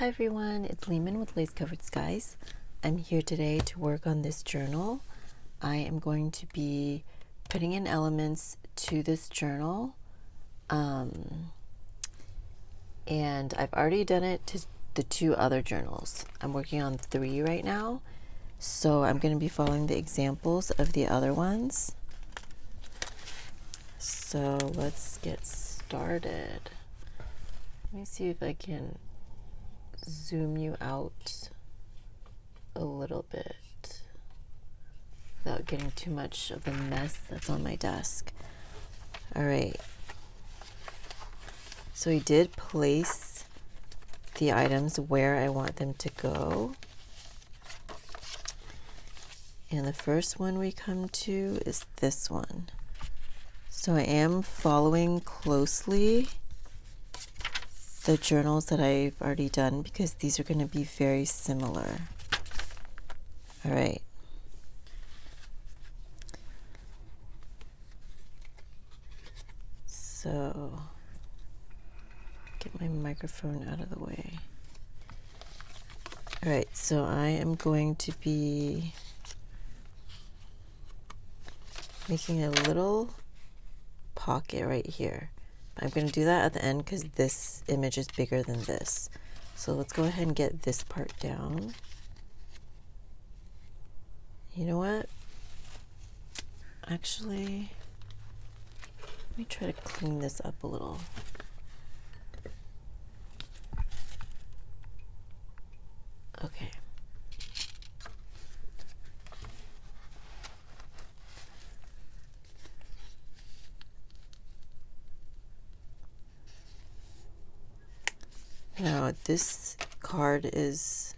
Hi everyone, it's Lehman with Lace Covered Skies. I'm here today to work on this journal. I am going to be putting in elements to this journal, and I've already done it to the two other journals. I'm working on 3 right now, so I'm going to be following the examples of the other ones. So let's get started. Let me see if I can zoom you out a little bit without getting too much of the mess that's on my desk. All right. So I did place the items where I want them to go. And the first one we come to is this one. So I am following closely the journals that I've already done because these are going to be very similar. All right. So get my microphone out of the way. All right, so I am going to be making a little pocket right here. I'm going to do that at the end because this image is bigger than this. So let's go ahead and get this part down. You know what? Actually, let me try to clean this up a little. Okay. Now this card is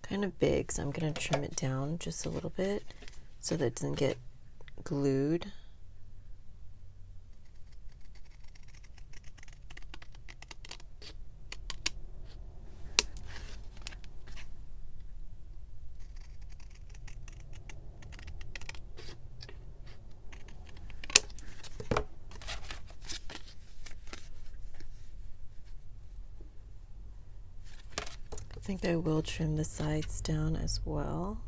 kind of big, so I'm going to trim it down just a little bit so that it doesn't get glued. I think I will trim the sides down as well.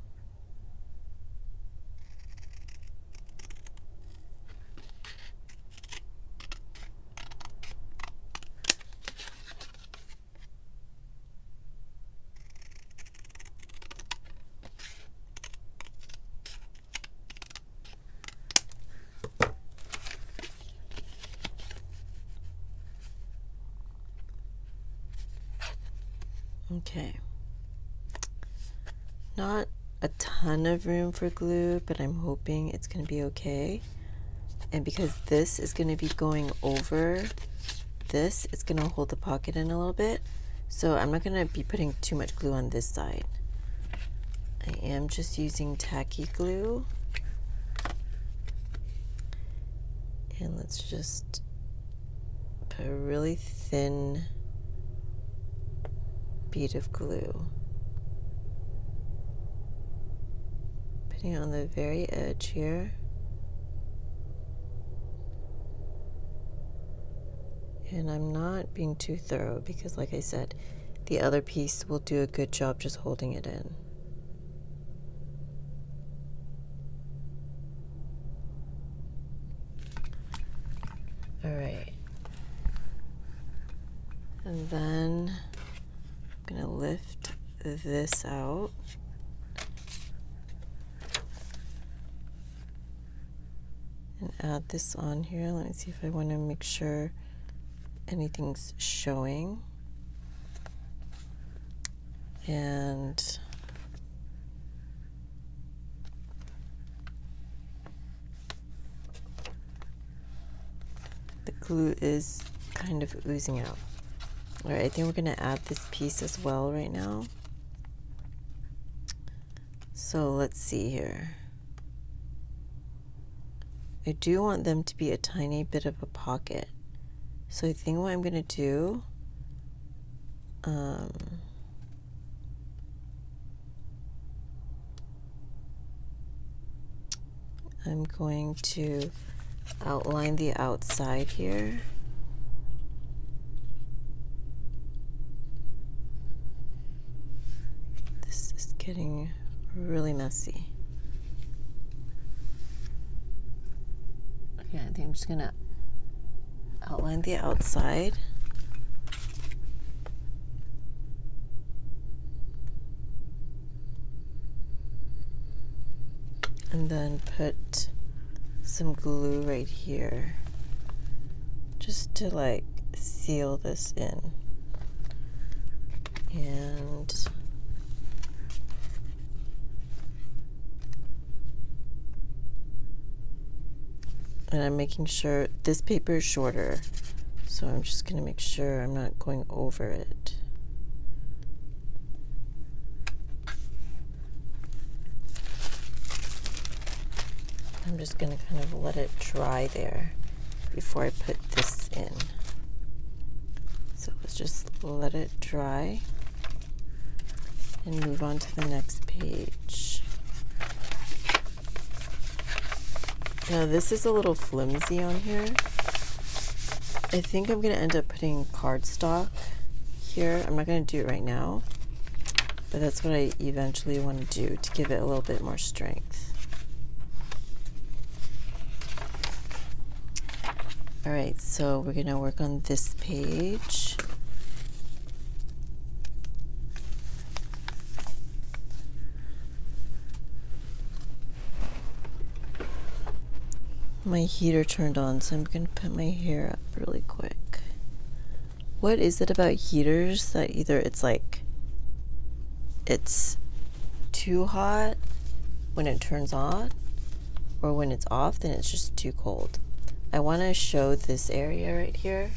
Okay. Not a ton of room for glue, but I'm hoping it's going to be okay. And because this is going to be going over this, it's going to hold the pocket in a little bit. So I'm not going to be putting too much glue on this side. I am just using tacky glue. And let's just put a really thin bead of glue. Putting it on the very edge here. And I'm not being too thorough because, like I said, the other piece will do a good job just holding it in. All right. And then I'm going to lift this out. And add this on here. Let me see if I want to make sure anything's showing. And the glue is kind of oozing out. All right, I think we're going to add this piece as well right now. So let's see here. I do want them to be a tiny bit of a pocket. So I think what I'm going to do, I'm going to outline the outside here. getting really messy. Okay, I think I'm just gonna outline the outside. And then put some glue right here just to like seal this in. And I'm making sure this paper is shorter, so I'm just going to make sure I'm not going over it. I'm just going to kind of let it dry there before I put this in. So let's just let it dry and move on to the next page. Now this is a little flimsy on here. I think I'm going to end up putting cardstock here. I'm not going to do it right now, but that's what I eventually want to do to give it a little bit more strength. All right, so we're going to work on this page. My heater turned on, so I'm going to put my hair up really quick. What is it about heaters that either it's like it's too hot when it turns on, or when it's off, then it's just too cold? I want to show this area right here,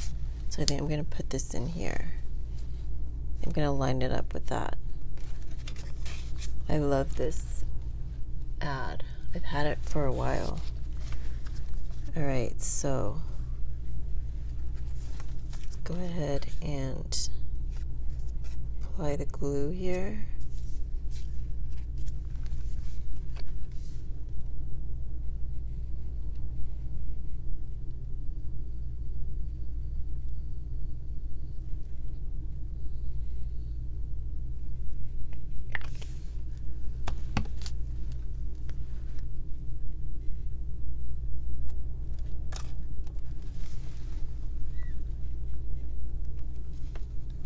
so I think I'm going to put this in here. I'm going to line it up with that. I love this ad. I've had it for a while. All right, so let's go ahead and apply the glue here.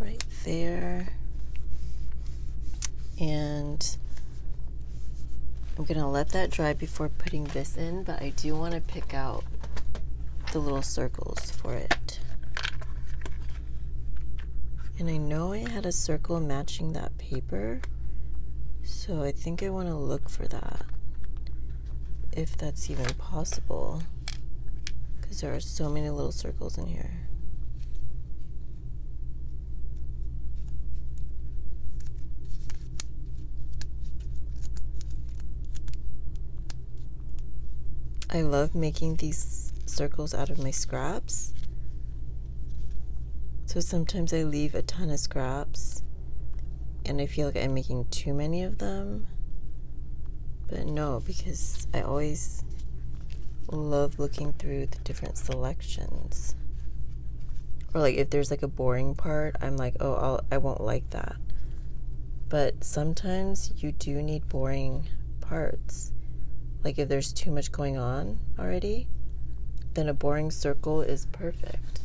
Right there. And I'm going to let that dry before putting this in, but I do want to pick out the little circles for it. And I know I had a circle matching that paper, so I think I want to look for that, if that's even possible, because there are so many little circles in here. I love making these circles out of my scraps. So sometimes I leave a ton of scraps and I feel like I'm making too many of them. But no, because I always love looking through the different selections. Or like if there's like a boring part, I'm like, oh, I won't like that. But sometimes you do need boring parts. Like if there's too much going on already, then a boring circle is perfect.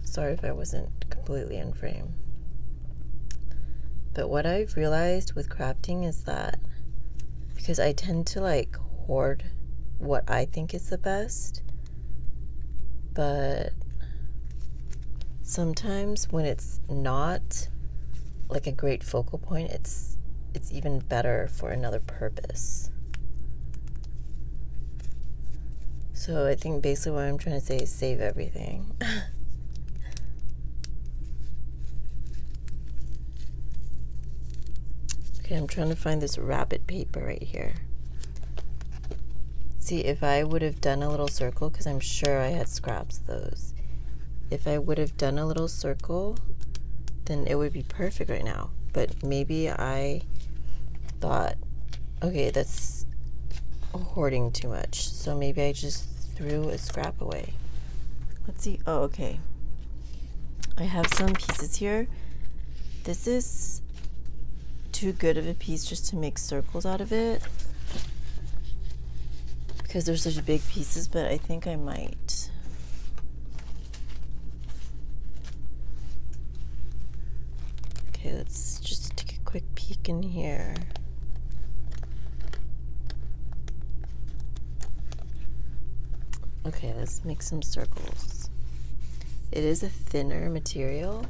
Sorry if I wasn't completely in frame. But what I've realized with crafting is that because I tend to like hoard what I think is the best, but sometimes when it's not like a great focal point, it's even better for another purpose. So I think basically what I'm trying to say is save everything. Okay, I'm trying to find this rabbit paper right here. See, if I would have done a little circle, because I'm sure I had scraps of those. If I would have done a little circle, then it would be perfect right now. But maybe I thought, okay, that's hoarding too much, so maybe I just threw a scrap away. Let's see. Oh, okay, I have some pieces here. This is too good of a piece just to make circles out of it because they're such big pieces, but I think I might. Okay, let's just take a quick peek in here. Okay, let's make some circles. It is a thinner material,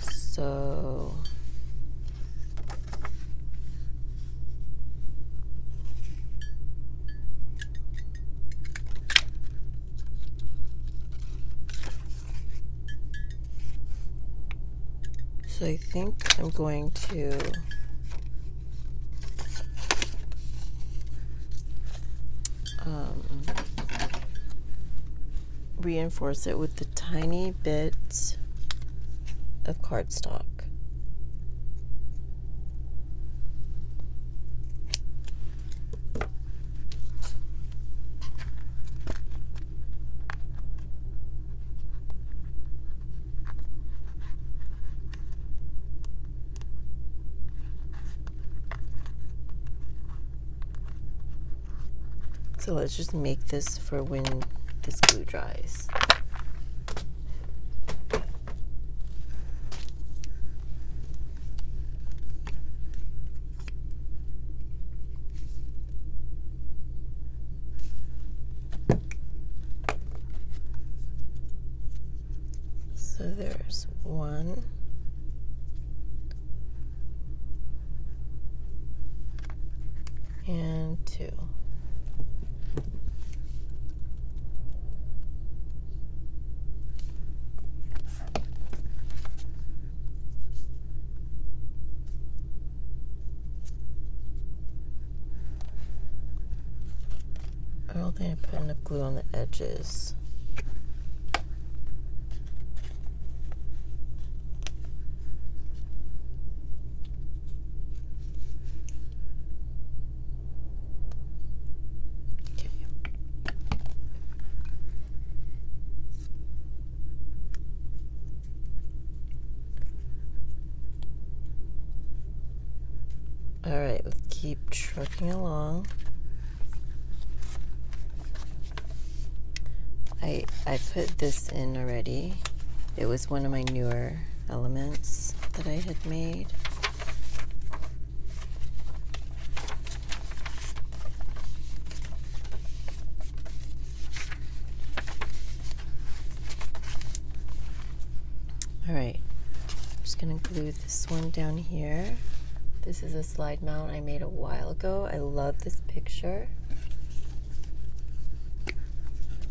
so I think I'm going to reinforce it with a tiny bit of cardstock. So let's just make this for when this glue dries. So there's 1, and 2. I don't think I put enough glue on the edges. Okay. All right, let's keep trucking along. I put this in already. It was one of my newer elements that I had made. All right, I'm just gonna glue this one down here. This is a slide mount I made a while ago. I love this picture.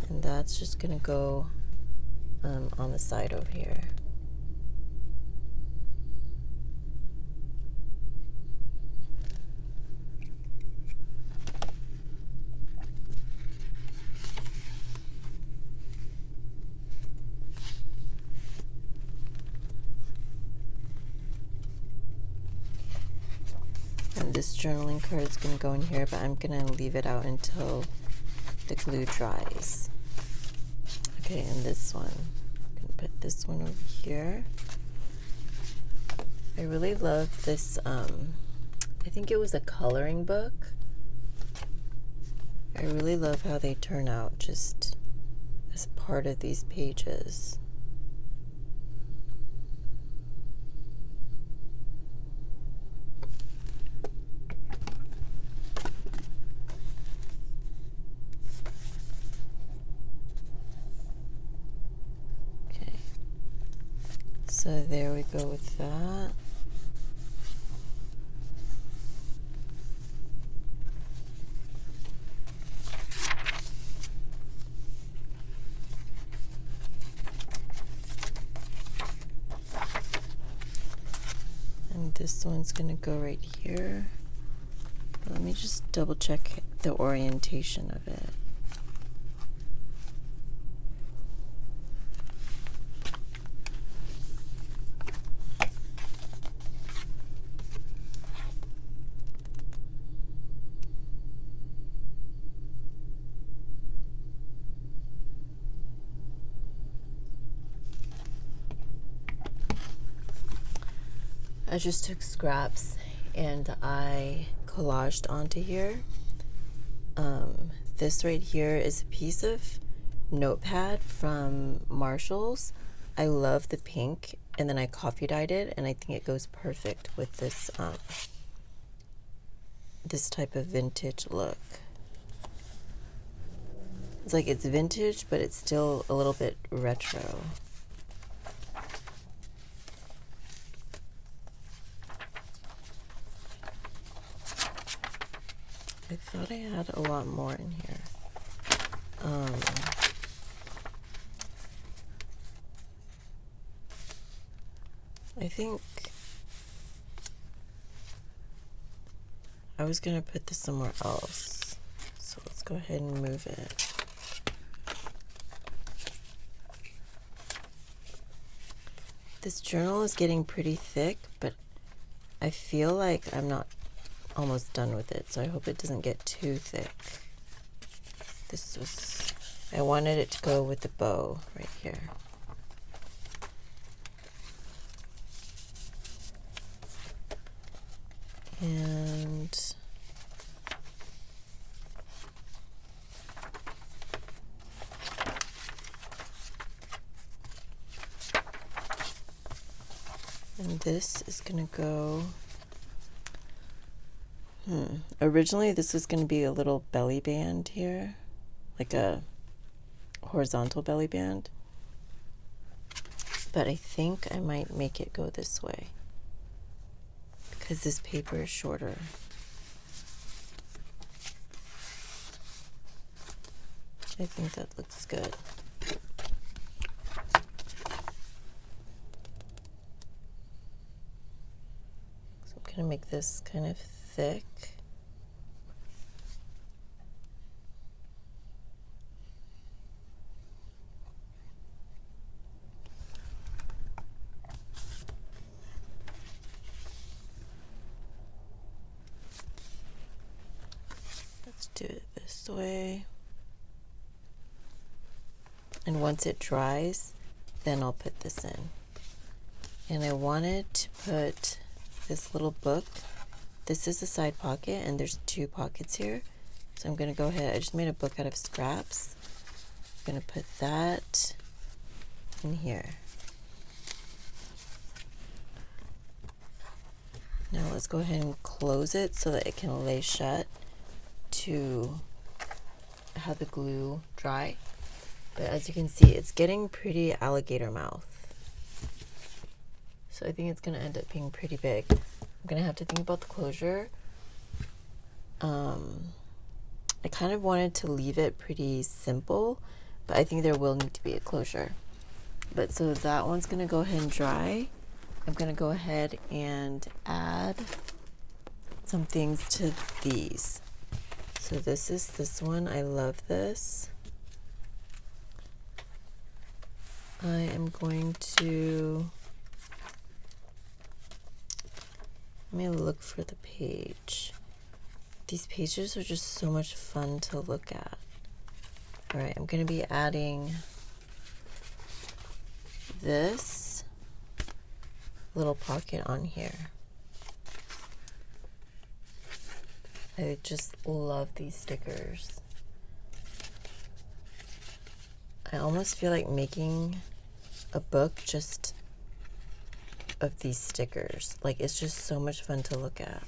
And that's just gonna go on the side over here. And this journaling card is gonna go in here, but I'm gonna leave it out until the glue dries. Okay, and this one, I'm gonna put this one over here. I really love this, I think it was a coloring book. I really love how they turn out just as part of these pages. So there we go with that. And this one's gonna go right here. Let me just double check the orientation of it. I just took scraps and I collaged onto here. This right here is a piece of notepad from Marshalls. I love the pink, and then I coffee dyed it, and I think it goes perfect with this this type of vintage look. It's like it's vintage, but it's still a little bit retro. I thought I had a lot more in here. I think I was gonna put this somewhere else. So let's go ahead and move it. This journal is getting pretty thick, but I feel like I'm not almost done with it, so I hope it doesn't get too thick. I wanted it to go with the bow right here. And this is gonna go, originally this was gonna be a little belly band here, like a horizontal belly band, but I think I might make it go this way because this paper is shorter. I think that looks good. So I'm gonna make this kind of thick. Let's do it this way. And once it dries, then I'll put this in. And I wanted to put this little book. This is a side pocket, and there's 2 pockets here. So I'm gonna go ahead, I just made a book out of scraps. I'm gonna put that in here. Now let's go ahead and close it so that it can lay shut to have the glue dry. But as you can see, it's getting pretty alligator mouth. So I think it's going to end up being pretty big. I'm going to have to think about the closure. I kind of wanted to leave it pretty simple, but I think there will need to be a closure. But so that one's going to go ahead and dry. I'm going to go ahead and add some things to these. So this is this one. I love this. I am going to, let me look for the page. These pages are just so much fun to look at. All right, I'm going to be adding this little pocket on here. I just love these stickers. I almost feel like making a book just of these stickers. Like, it's just so much fun to look at.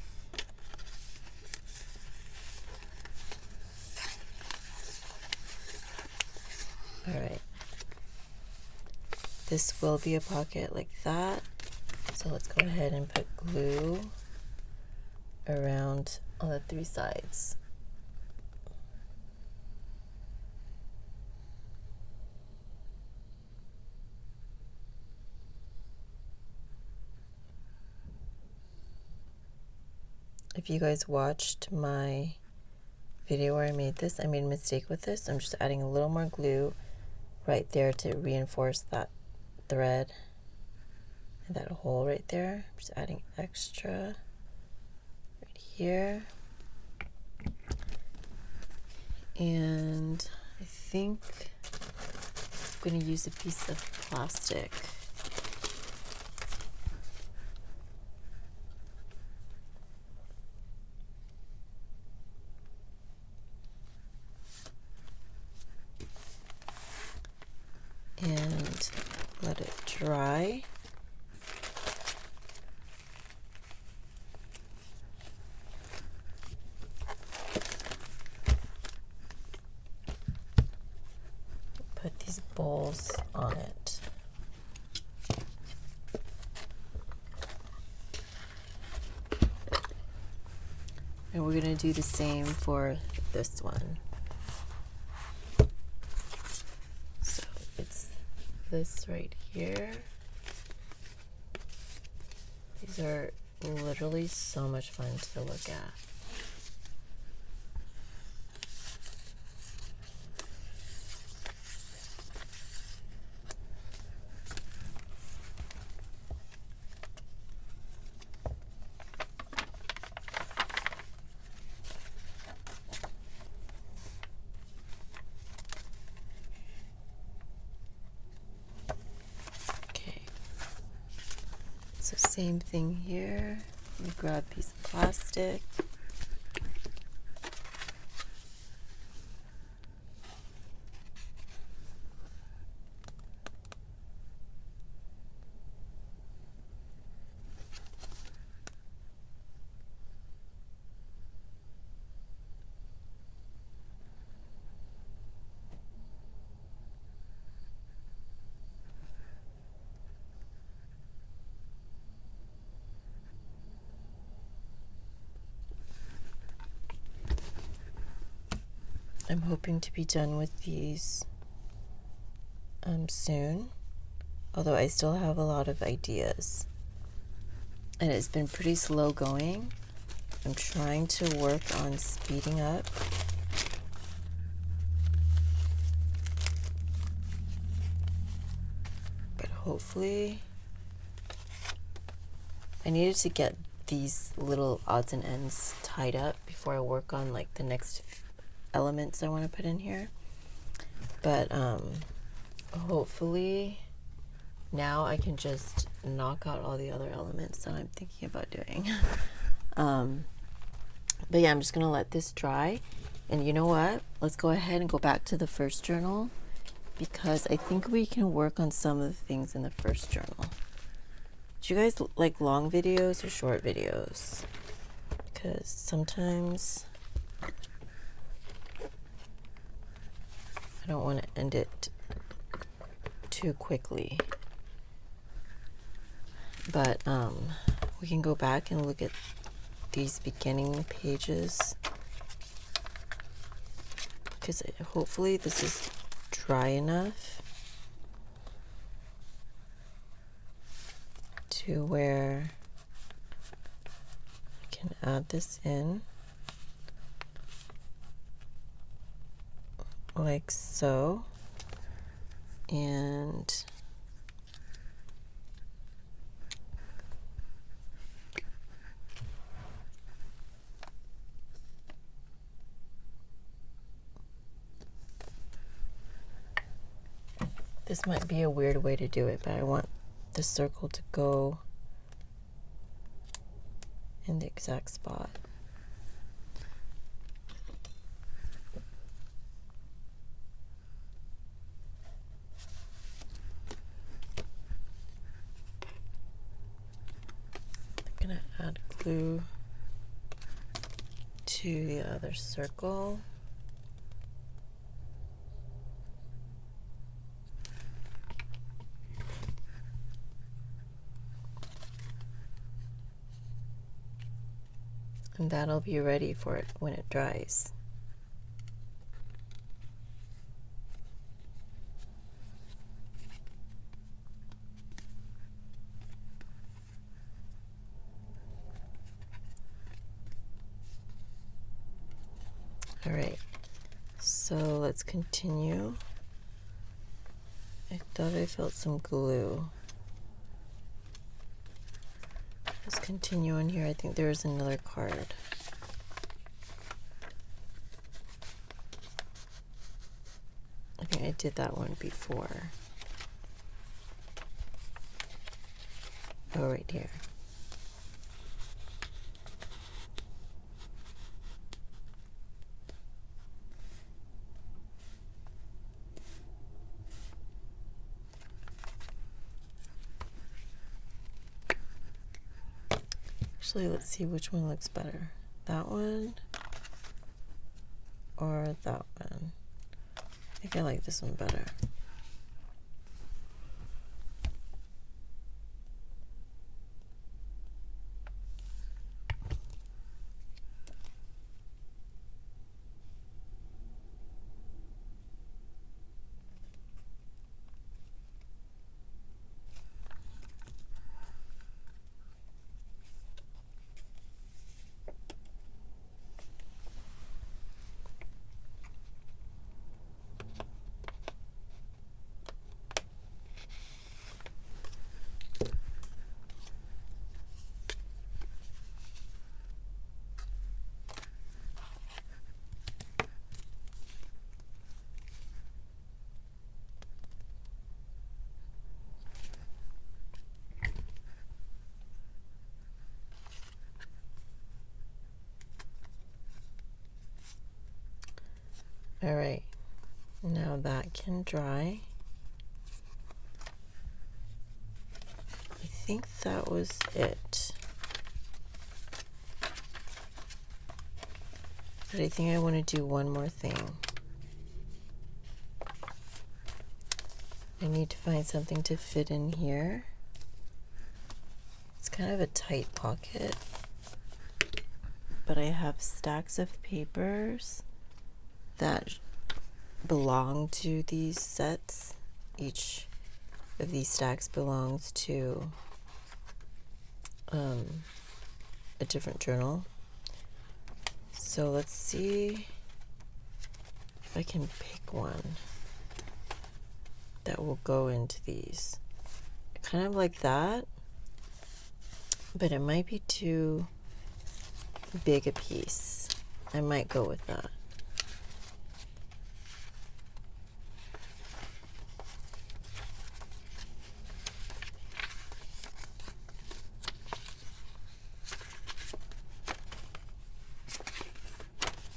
All right. This will be a pocket like that. So let's go ahead and put glue around on the 3 sides. If you guys watched my video where I made this, I made a mistake with this. I'm just adding a little more glue right there to reinforce that thread and that hole right there. I'm just adding extra right here. And I think I'm going to use a piece of plastic. journals on it. And we're going to do the same for this one. So it's this right here. These are literally so much fun to look at. So same thing here. You grab a piece of plastic. I'm hoping to be done with these soon, although I still have a lot of ideas. And it's been pretty slow going. I'm trying to work on speeding up. But hopefully, I needed to get these little odds and ends tied up before I work on like the next elements I want to put in here. But hopefully now I can just knock out all the other elements that I'm thinking about doing. But yeah, I'm just gonna let this dry, and you know what, let's go ahead and go back to the first journal, because I think we can work on some of the things in the first journal. Do you guys like long videos or short videos? Because sometimes I don't want to end it too quickly. But we can go back and look at these beginning pages, because hopefully this is dry enough to where I can add this in like so. And this might be a weird way to do it, but I want the circle to go in the exact spot. I'm gonna add glue to the other circle. And that'll be ready for it when it dries. All right, so let's continue. I thought I felt some glue. Let's continue on here. I think there's another card. I think I did that one before. Oh, right here. Actually, let's see which one looks better. That one or that one? I think I like this one better. All right, now that can dry. I think that was it. But I think I want to do one more thing. I need to find something to fit in here. It's kind of a tight pocket, but I have stacks of papers that belong to these sets. Each of these stacks belongs to a different journal. So let's see if I can pick one that will go into these. Kind of like that, but it might be too big a piece. I might go with that.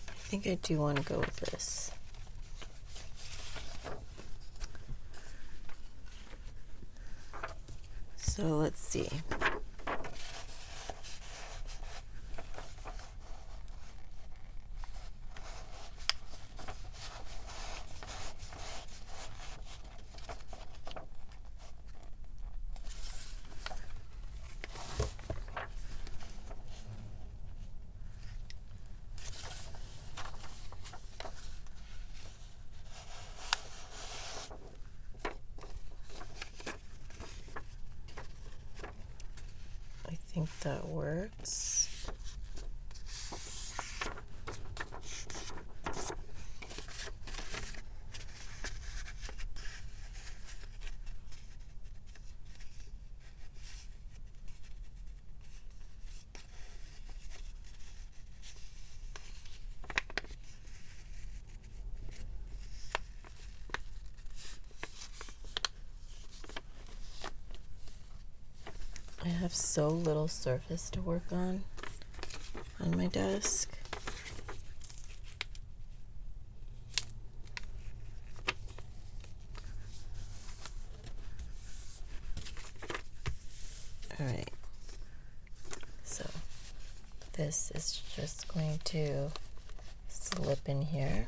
I think I do want to go with this. So let's see. I think that works. I have so little surface to work on my desk. All right, so this is just going to slip in here.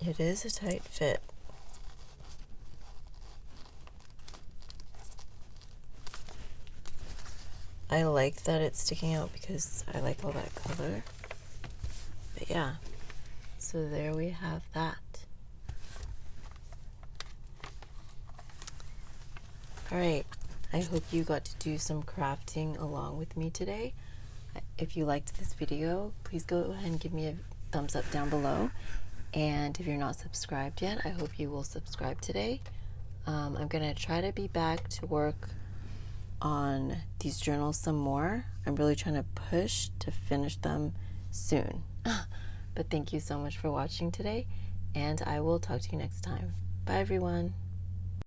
It is a tight fit. I like that it's sticking out because I like all that color. But yeah, so there we have that. All right, I hope you got to do some crafting along with me today. If you liked this video, please go ahead and give me a thumbs up down below. And if you're not subscribed yet, I hope you will subscribe today. I'm gonna try to be back to work on these journals some more. I'm really trying to push to finish them soon. But thank you so much for watching today, and I will talk to you next time. Bye everyone.